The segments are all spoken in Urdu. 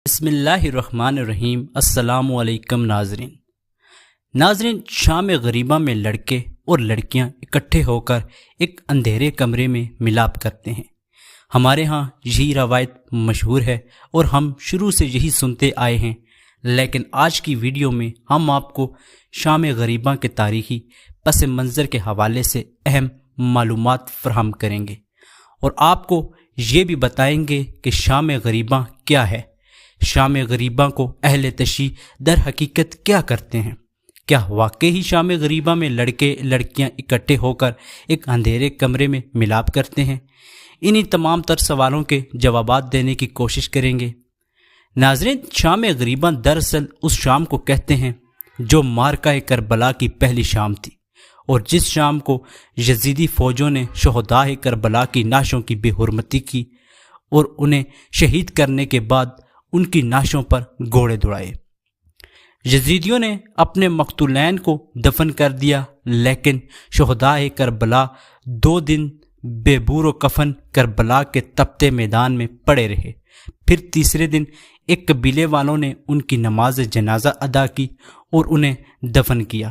بسم اللہ الرحمن الرحیم۔ السلام علیکم ناظرین، شام غریبہ میں لڑکے اور لڑکیاں اکٹھے ہو کر ایک اندھیرے کمرے میں ملاپ کرتے ہیں۔ ہمارے ہاں یہی روایت مشہور ہے اور ہم شروع سے یہی سنتے آئے ہیں، لیکن آج کی ویڈیو میں ہم آپ کو شام غریبہ کے تاریخی پس منظر کے حوالے سے اہم معلومات فراہم کریں گے اور آپ کو یہ بھی بتائیں گے کہ شام غریبہ کیا ہے، شام غریبہ کو اہل تشیع در حقیقت کیا کرتے ہیں، کیا واقعی شام غریبہ میں لڑکے لڑکیاں اکٹھے ہو کر ایک اندھیرے کمرے میں ملاپ کرتے ہیں۔ انہی تمام تر سوالوں کے جوابات دینے کی کوشش کریں گے۔ ناظرین، شام غریبہ دراصل اس شام کو کہتے ہیں جو معرکہ کربلا کی پہلی شام تھی، اور جس شام کو یزیدی فوجوں نے شہداء کربلا کی نعشوں کی بے حرمتی کی اور انہیں شہید کرنے کے بعد ان کی نعشوں پر گھوڑے دوڑائے۔ یزیدیوں نے اپنے مقتولین کو دفن کر دیا، لیکن شہداء کربلا 2 دن بے بور و کفن کربلا کے تپتے میدان میں پڑے رہے۔ پھر تیسرے دن ایک قبیلے والوں نے ان کی نماز جنازہ ادا کی اور انہیں دفن کیا۔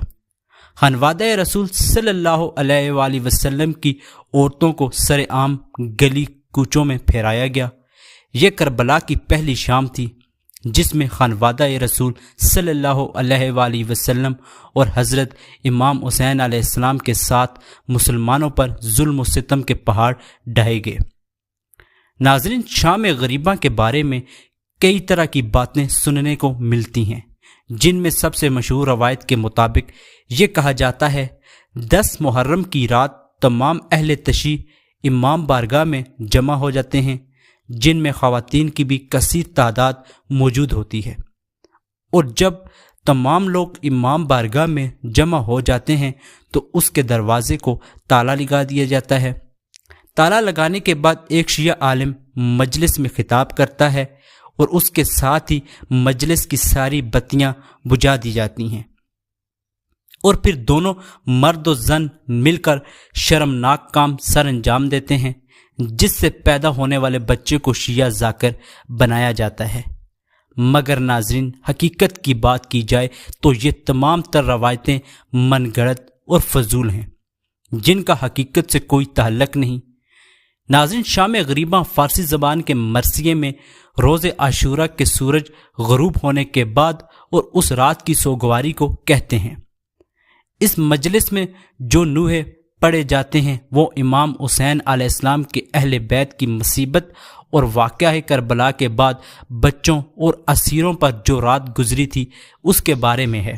خانوادہ رسول صلی اللہ علیہ وآلہ وسلم کی عورتوں کو سر عام گلی کوچوں میں پھیرایا گیا۔ یہ کربلا کی پہلی شام تھی جس میں خانوادہ رسول صلی اللہ علیہ وآلہ وسلم اور حضرت امام حسین علیہ السلام کے ساتھ مسلمانوں پر ظلم و ستم کے پہاڑ ڈھائے گئے۔ ناظرین، شام غریبہ کے بارے میں کئی طرح کی باتیں سننے کو ملتی ہیں، جن میں سب سے مشہور روایت کے مطابق یہ کہا جاتا ہے 10 محرم کی رات تمام اہل تشیع امام بارگاہ میں جمع ہو جاتے ہیں، جن میں خواتین کی بھی کثیر تعداد موجود ہوتی ہے، اور جب تمام لوگ امام بارگاہ میں جمع ہو جاتے ہیں تو اس کے دروازے کو تالا لگا دیا جاتا ہے۔ تالا لگانے کے بعد ایک شیعہ عالم مجلس میں خطاب کرتا ہے اور اس کے ساتھ ہی مجلس کی ساری بتیاں بجھا دی جاتی ہیں، اور پھر دونوں مرد و زن مل کر شرمناک کام سر انجام دیتے ہیں، جس سے پیدا ہونے والے بچے کو شیعہ ذاکر بنایا جاتا ہے۔ مگر ناظرین، حقیقت کی بات کی جائے تو یہ تمام تر روایتیں من گڑت اور فضول ہیں، جن کا حقیقت سے کوئی تعلق نہیں۔ ناظرین، شام غریبہ فارسی زبان کے مرثیے میں روز عاشورہ کے سورج غروب ہونے کے بعد اور اس رات کی سوگواری کو کہتے ہیں۔ اس مجلس میں جو نوحے پڑھے جاتے ہیں وہ امام حسین علیہ السلام کے اہل بیت کی مصیبت اور واقعہ کربلا کے بعد بچوں اور اسیروں پر جو رات گزری تھی اس کے بارے میں ہے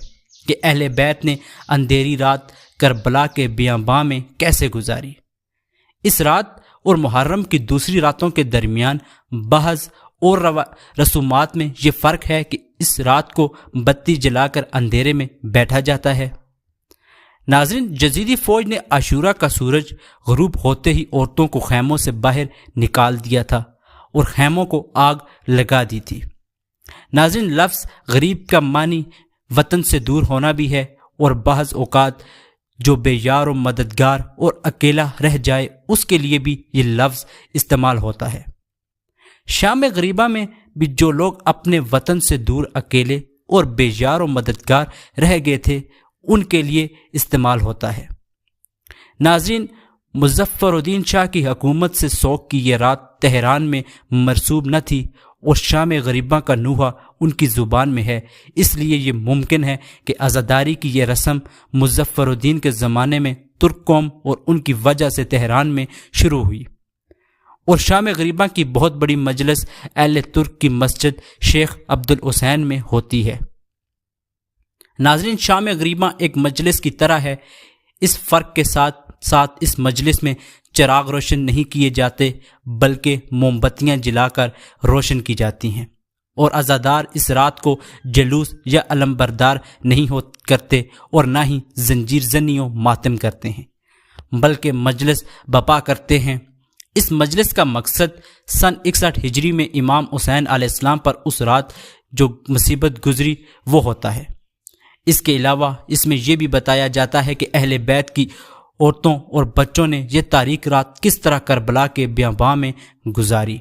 کہ اہل بیت نے اندھیری رات کربلا کے بیاباں میں کیسے گزاری۔ اس رات اور محرم کی دوسری راتوں کے درمیان بعض اور رسومات میں یہ فرق ہے کہ اس رات کو بتی جلا کر اندھیرے میں بیٹھا جاتا ہے۔ ناظرین، یزیدی فوج نے عاشورہ کا سورج غروب ہوتے ہی عورتوں کو خیموں سے باہر نکال دیا تھا اور خیموں کو آگ لگا دی تھی۔ ناظرین، لفظ غریب کا معنی وطن سے دور ہونا بھی ہے، اور بعض اوقات جو بے یار و مددگار اور اکیلا رہ جائے اس کے لیے بھی یہ لفظ استعمال ہوتا ہے۔ شام غریبہ میں بھی جو لوگ اپنے وطن سے دور اکیلے اور بے یار و مددگار رہ گئے تھے ان کے لیے استعمال ہوتا ہے۔ ناظرین، مظفر الدین شاہ کی حکومت سے سوگ کی یہ رات تہران میں مرسوم نہ تھی، اور شام غریبہ کا نوحہ ان کی زبان میں ہے، اس لیے یہ ممکن ہے کہ عزاداری کی یہ رسم مظفر الدین کے زمانے میں ترک قوم اور ان کی وجہ سے تہران میں شروع ہوئی، اور شام غریبہ کی بہت بڑی مجلس اہل ترک کی مسجد شیخ عبدالحسین میں ہوتی ہے۔ ناظرین، شام غریبہ ایک مجلس کی طرح ہے، اس فرق کے ساتھ ساتھ اس مجلس میں چراغ روشن نہیں کیے جاتے بلکہ موم بتیاں جلا کر روشن کی جاتی ہیں، اور عزادار اس رات کو جلوس یا علم بردار نہیں کرتے اور نہ ہی زنجیر زنی و ماتم کرتے ہیں، بلکہ مجلس بپا کرتے ہیں۔ اس مجلس کا مقصد سن 61 ہجری میں امام حسین علیہ السلام پر اس رات جو مصیبت گزری وہ ہوتا ہے۔ اس کے علاوہ اس میں یہ بھی بتایا جاتا ہے کہ اہل بیت کی عورتوں اور بچوں نے یہ تاریک رات کس طرح کربلا کے بیاباں میں گزاری۔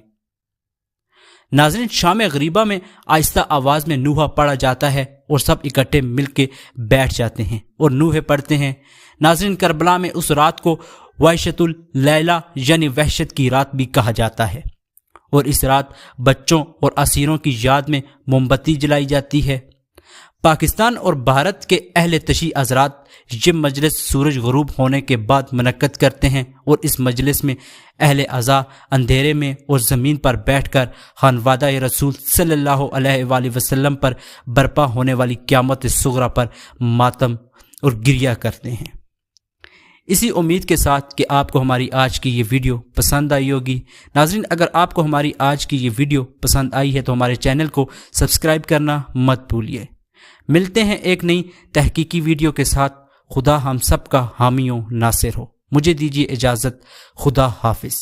ناظرین شام غریبہ میں آہستہ آواز میں نوحہ پڑھا جاتا ہے اور سب اکٹھے مل کے بیٹھ جاتے ہیں اور نوحے پڑھتے ہیں۔ ناظرین کربلا میں اس رات کو وحشت اللیلہ یعنی وحشت کی رات بھی کہا جاتا ہے، اور اس رات بچوں اور اسیروں کی یاد میں موم بتی جلائی جاتی ہے۔ پاکستان اور بھارت کے اہل تشیع حضرات یہ مجلس سورج غروب ہونے کے بعد منعقد کرتے ہیں، اور اس مجلس میں اہل عزا اندھیرے میں اور زمین پر بیٹھ کر خانوادہ رسول صلی اللہ علیہ وآلہ وسلم پر برپا ہونے والی قیامت صغریٰ پر ماتم اور گریہ کرتے ہیں۔ اسی امید کے ساتھ کہ آپ کو ہماری آج کی یہ ویڈیو پسند آئی ہوگی۔ ناظرین اگر آپ کو ہماری آج کی یہ ویڈیو پسند آئی ہے تو ہمارے چینل کو سبسکرائب کرنا مت بھولیے۔ ملتے ہیں ایک نئی تحقیقی ویڈیو کے ساتھ۔ خدا ہم سب کا حامی و ناصر ہو۔ مجھے دیجیے اجازت۔ خدا حافظ۔